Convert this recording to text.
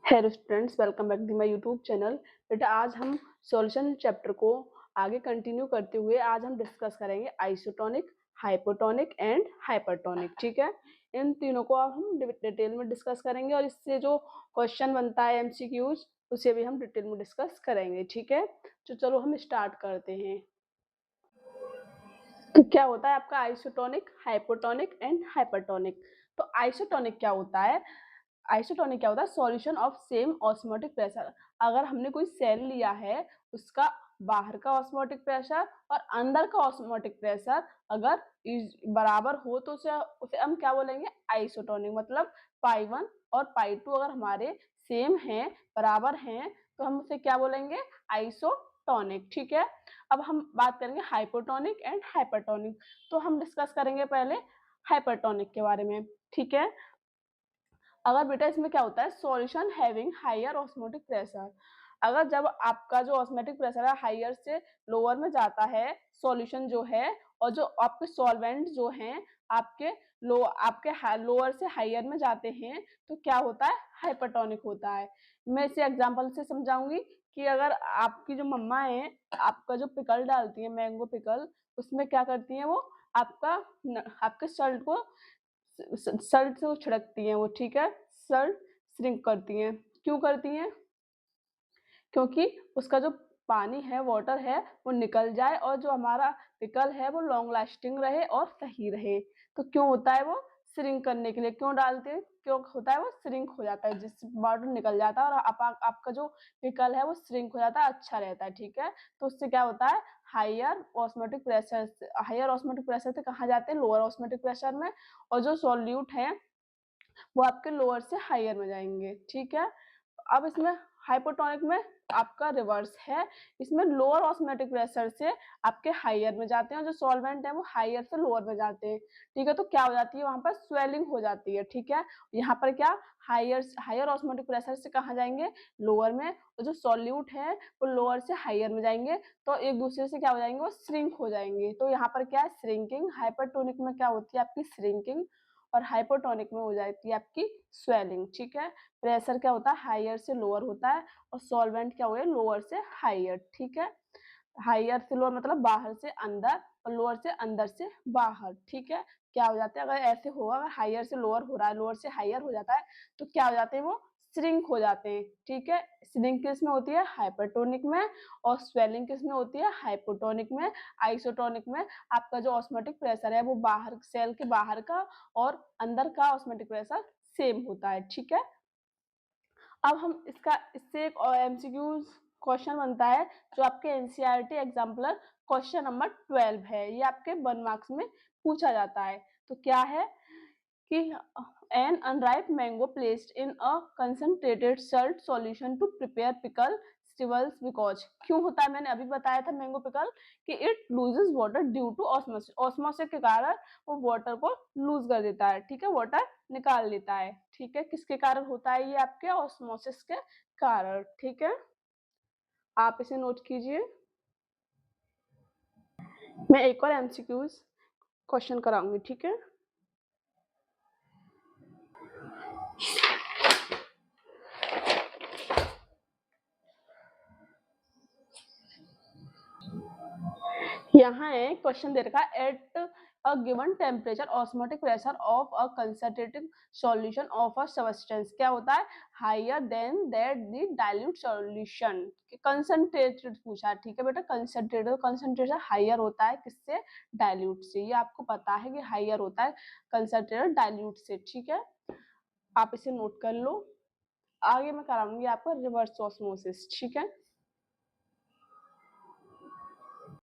Hello students, welcome back to my YouTube channel. बेटा आज हम सॉल्यूशन चैप्टर को आगे कंटिन्यू करते हुए आज हम डिस्कस करेंगे आइसोटोनिक, हाइपोटोनिक एंड हाइपरटोनिक। ठीक है, इन तीनों को अब हम डिटेल में डिस्कस करेंगे और इससे जो क्वेश्चन बनता है एमसीक्यूज उसे भी हम डिटेल में डिस्कस करेंगे। ठीक है, तो चलो हम स्टार्ट करते हैं। तो क्या होता है आपका आइसोटोनिक, हाइपोटोनिक एंड हाइपरटोनिक। तो आइसोटोनिक क्या होता है? आइसोटोनिक क्या होता है? Solution of same osmotic pressure. अगर हमने कोई सेल लिया है, उसका बाहर का ऑस्मोटिक प्रेशर और अंदर का ऑस्मोटिक प्रेशर अगर बराबर हो तो उसे उसे हम क्या बोलेंगे? आइसोटोनिक। मतलब पाई 1 और पाई 2 अगर हमारे सेम हैं, बराबर हैं, तो हम उसे क्या बोलेंगे? आइसोटोनिक। ठीक है, अब हम बात करेंगे हाइपोटोनिक एंड हाइपरटोनिक। तो हम डिस्कस करेंगे पहले हाइपरटोनिक के बारे में। ठीक है, अगर बेटा इसमें क्या होता है? Solution having higher osmotic pressure. अगर जब आपका जो ऑस्मोटिक प्रेशर है हायर से लोअर में जाता है, सॉल्यूशन जो है, और जो आपके सॉल्वेंट जो हैं आपके लोअर से हायर में जाते हैं, तो क्या होता है? हाइपरटोनिक होता है। मैं इसे एग्जांपल से समझाऊंगी कि अगर आपकी जो मम्मा है, आपका जो पिकल डालती है, मैंगो पिकल, उसमें क्या करती है वो? आपके सल्ट को सल्ट से वो छिड़कती हैं वो। ठीक है, सल्ट श्रिंक करती हैं। क्यों करती हैं? क्योंकि उसका जो पानी है, वाटर है, वो निकल जाए और जो हमारा पिकल है वो लॉन्ग लास्टिंग रहे और सही रहे। तो क्यों होता है वो? श्रिंक करने के लिए। क्यों डालते हैं? क्यों होता है वो? श्रिंक हो जाता है, जिससे वाटर निकल जाता है और आपका जो पिकल है वो श्रिंक हो जाता है, अच्छा रहता है। ठीक है, तो उससे क्या होता है? हायर ऑस्मोटिक प्रेशर से कहाँ जाते हैं? लोअर ऑस्मोटिक प्रेशर में, और जो सॉल्यूट है वो आपके लोअर से हायर में जाएंगे। ठीक है, अब इसमें हाइपोटोनिक में आपका रिवर्स है। इसमें लोअर ऑस्मोटिक प्रेशर से आपके हायर में जाते हैं और जो सॉल्वेंट है वो हायर से लोअर में जाते हैं। ठीक है, तो क्या हो जाती है? वहां पर स्वेलिंग हो जाती है। ठीक है, यहाँ पर क्या? हायर ऑस्मोटिक प्रेशर से कहाँ जाएंगे? लोअर में, और जो सॉल्यूट है वो लोअर से हायर में जाएंगे, तो एक दूसरे से क्या हो जाएंगे? वो श्रिंक हो जाएंगे। तो यहाँ पर क्या है? श्रिंकिंग। हाइपरटोनिक में क्या होती है? आपकी श्रिंकिंग, और हाइपोटोनिक में हो जाती है आपकी स्वेलिंग। ठीक है, प्रेशर क्या होता है? हायर से लोअर होता है, और सॉल्वेंट क्या हुए? लोअर से हायर। ठीक है, हायर से लोअर मतलब बाहर से अंदर, और लोअर से अंदर से बाहर। ठीक है, क्या हो जाता है? अगर ऐसे होगा, अगर हायर से लोअर हो रहा है, लोअर से हायर हो जाता है, तो क्या हो जाते हैं? वो श्रिंक हो जाते हैं। ठीक है, श्रिंक किस में होती है? हाइपरटोनिक में, और स्वेलिंग किस में होती है? हाइपोटोनिक में। आइसोटोनिक में आपका जो ऑस्मोटिक प्रेशर है वो बाहर, सेल के बाहर का और अंदर का ऑस्मोटिक प्रेशर सेम होता है। ठीक है, अब हम इससे एक और एमसीक्यू क्वेश्चन बनता है जो आपके एनसीईआरटी एग्जाम्पलर क्वेश्चन नंबर 12 है। ये आपके 1 मार्क्स में पूछा जाता है। तो क्या है कि an unripe mango placed in a concentrated salt solution to prepare pickle shrivels because. क्यों होता है? मैंने अभी बताया था मैंगो पिकल कि it loses water due to osmosis. Osmosis के कारण वो वाटर को लूज कर देता है। ठीक है, वाटर निकाल लेता है। ठीक है, किसके कारण होता है? ये आपके ऑस्मोसिस के कारण। ठीक है, आप इसे नोट कीजिए। मैं एक और एमसीक्यूज क्वेश्चन कराऊंगी। ठीक है, यहाँ एक क्वेश्चन दे रखा है, at a given temperature osmotic pressure of a concentrated solution of a substance. क्या होता है? Higher than that the dilute solution. Concentrated पूछा है। ठीक है बेटा, कंसंट्रेटेड, कंसंट्रेशन हायर होता है किससे? डाइल्यूट से। ये आपको पता है कि हायर होता है कंसंट्रेटेड डाइल्यूट से। ठीक है, आप इसे नोट कर लो। आगे मैं कराऊंगी आपको रिवर्स ऑस्मोसिस। ठीक है,